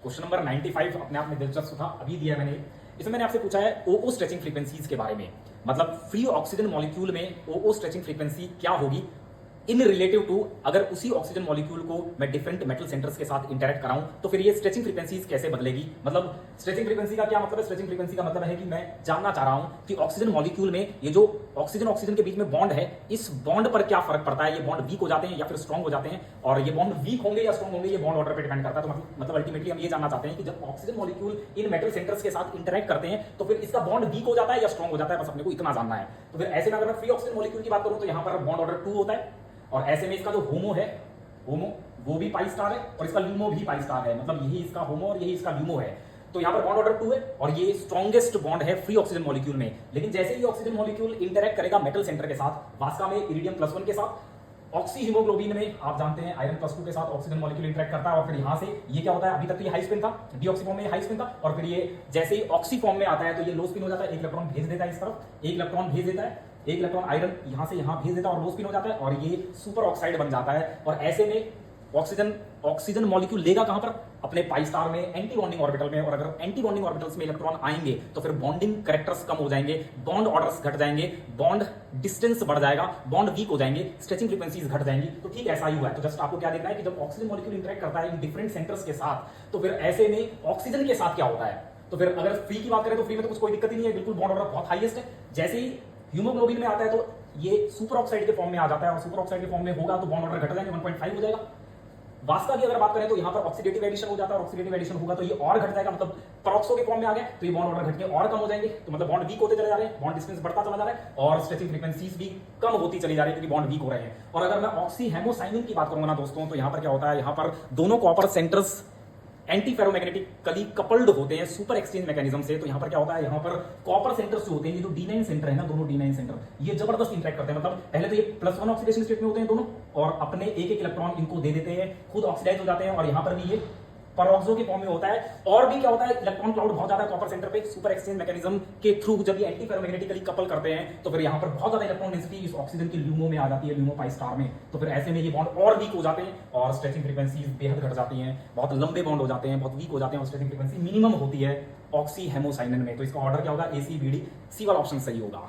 Question number 95 अपने आप में दिलचस्प था, अभी दिया है मैंने। इसमें मैंने आपसे पूछा है ओओ स्ट्रेचिंग फ्रीक्वेंसीज के बारे में, मतलब फ्री ऑक्सीजन मॉलिक्यूल में ओओ स्ट्रेचिंग फ्रीक्वेंसी क्या होगी इन रिलेटिव टू अगर उसी ऑक्सीजन मॉलिक्यूल को मैं डिफरेंट मेटल सेंटर्स के साथ इंटरेक्ट कराऊं तो फिर ये स्ट्रेचिंग फ्रीक्वेंसीज कैसे बदलेगी। मतलब स्ट्रेचिंग फ्रीक्वेंसी का क्या मतलब है? स्ट्रेचिंग फ्रीक्वेंसी का मतलब है कि मैं जानना चाह रहा हूं कि ऑक्सीजन मॉलिक्यूल में ये जो ऑक्सीजन ऑक्सीजन के बीच में बॉन्ड है, इस बॉन्ड पर क्या फर्क पड़ता है। ये बॉन्ड वीक हो जाते हैं या फिर स्ट्रॉन्ग हो जाते हैं, और ये बॉन्ड वीक होंगे या स्ट्रॉन्ग होंगे ये बॉन्ड ऑर्डर पर डिपेंड करता है। तो मतलब अल्टीमेटली हम ये जानना चाहते हैं कि जब ऑक्सीजन मॉलिक्यूल इन मेटल सेंटर्स के साथ इंटरेक्ट करते हैं तो फिर इसका बॉन्ड वीक हो जाता है या स्ट्रॉन्ग हो जाता है, बस अपने को इतना जानना है। तो फिर ऐसे में अगर मैं फ्री ऑक्सीजन मॉलिक्यूल की बात करूं तो यहां पर बॉन्ड ऑर्डर 2 होता है, और ऐसे में इसका जो होमो है, होमो वो भी पाई स्टार है और इसका ल्यूमो भी पाई स्टार है, मतलब यही इसका होमो और यही इसका ल्यूमो है। तो यहां पर बॉन्ड ऑर्डर 2 है और ये स्ट्रॉन्गेस्ट बॉन्ड है फ्री ऑक्सीजन मॉलिक्यूल में। लेकिन जैसे ही ऑक्सीजन मॉलिक्यूल इंटरेक्ट करेगा मेटल सेंटर के साथ, वास्का में इरिडियम +1 के साथ, ऑक्सी हीमोग्लोबिन में आप जानते हैं आयरन +2 के साथ ऑक्सीजन मॉलिक्यूल इंटरेक्ट करता है, और फिर यहां से ये क्या होता है, अभी तक तो ये हाई स्पिन था, डीऑक्सी फॉर्म में ये हाई स्पिन था, और फिर ये जैसे ही ऑक्सी फॉर्म में आता है तो ये लो स्पिन हो जाता है, एक इलेक्ट्रॉन भेज देता है इस तरफ, एक इलेक्ट्रॉन भेज देता है, एक इलेक्ट्रॉन आयरन यहां से यहां भेज देता है और लो स्पिन हो जाता है, और ये सुपर ऑक्साइड बन जाता है। और ऐसे में ऑक्सीजन मॉलिक्यूल लेगा कहां पर, अपने पाई स्टार में एंटी बॉन्डिंग ऑर्बिटल में, और अगर एंटी बॉन्डिंग ऑर्बिटल्स में इलेक्ट्रॉन आएंगे तो फिर बॉन्डिंग कैरेक्टर्स कम हो जाएंगे, बॉन्ड ऑर्डर्स घट जाएंगे, बॉन्ड डिस्टेंस बढ़ जाएगा, बॉन्ड वीक हो जाएंगे, स्ट्रेचिंग फ्रीक्वेंसीज घट जाएंगी। तो ठीक ऐसा ही हुआ है। तो जस्ट आपको क्या देखना है कि जब ऑक्सीजन मॉलिक्यूल इंटरेक्ट करता है इन डिफरेंट सेंटर्स के साथ तो फिर ऐसे में ऑक्सीजन के साथ क्या होता है। तो फिर अगर फ्री की बात करें तो फ्री में तो कुछ कोई दिक्कत ही नहीं है, बिल्कुल बॉन्ड ऑर्डर बहुत हाईएस्ट है। जैसे ही हीमोग्लोबिन में आता है तो ये सुपर ऑक्साइड के फॉर्म में आ जाता है, और सुपर ऑक्साइड के फॉर्म में होगा तो बॉन्ड ऑर्डर घट जाएंगे, 1.5 हो जाएगा। वास्का की अगर बात करें तो यहां पर ऑक्सीडेटिव एडिशन हो जाता है, और ऑक्सीडेटिव एडिशन होगा तो ये और घट जाएगा, मतलब पेरोक्सो के फॉर्म में आ गए तो ये बॉन्ड ऑर्डर घट के और कम हो जाएंगे, तो मतलब बॉन्ड वीक होते चले जा रहे हैं, बॉन्ड डिस्टेंस बढ़ता चला जा रहा है, और स्ट्रेचिंग फ्रीक्वेंसीज भी कम होती चली जा रही है क्योंकि बॉन्ड वीक हो रहे हैं। और अगर मैं ऑक्सी हेमोसाइनिन की बात करूंगा ना दोस्तों, तो यहां पर क्या होता है, यहां पर दोनों कॉपर सेंटर्स एंटी फेरोमैग्नेटिकली कपल्ड होते हैं सुपर एक्सचेंज मैकेनिज्म से। तो यहां पर क्या होता है, यहां पर कॉपर सेंटर्स जो होते हैं, ये जो D9 सेंटर है ना, दोनों D9 सेंटर ये जबरदस्त इंटरेक्ट करते हैं। मतलब पहले तो ये +1 ऑक्सीडेशन स्टेट में होते हैं दोनों, और अपने एक एक इलेक्ट्रॉन इनको दे देते हैं, खुद ऑक्सीडाइज हो जाते हैं, और यहां पर भी ये पेरोक्सो के फॉर्म में होता है। और भी क्या होता है, इलेक्ट्रॉन क्लाउड बहुत ज्यादा कॉपर सेंटर पे, सुपर एक्सचेंज मैकेनिज्म के थ्रू जब ये एंटी फेरोमैग्नेटिकली कपल करते हैं तो फिर यहां पर बहुत ज्यादा इलेक्ट्रॉन डेंसिटी इस ऑक्सीजन के ल्यूमो में आ जाती है, ल्यूमो पाई स्टार में। तो फिर ऐसे में ये बॉन्ड और वीक हो जाते हैं और स्ट्रेचिंग फ्रीक्वेंसीज बेहद घट जाती हैं, बहुत लंबे बॉन्ड हो जाते हैं, बहुत वीक हो जाते हैं, और स्ट्रेचिंग फ्रीक्वेंसी मिनिमम होती है ऑक्सी हेमोसाइनिन में। तो इसका ऑर्डर क्या होगा, ACBD, सी वाला ऑप्शन सही होगा।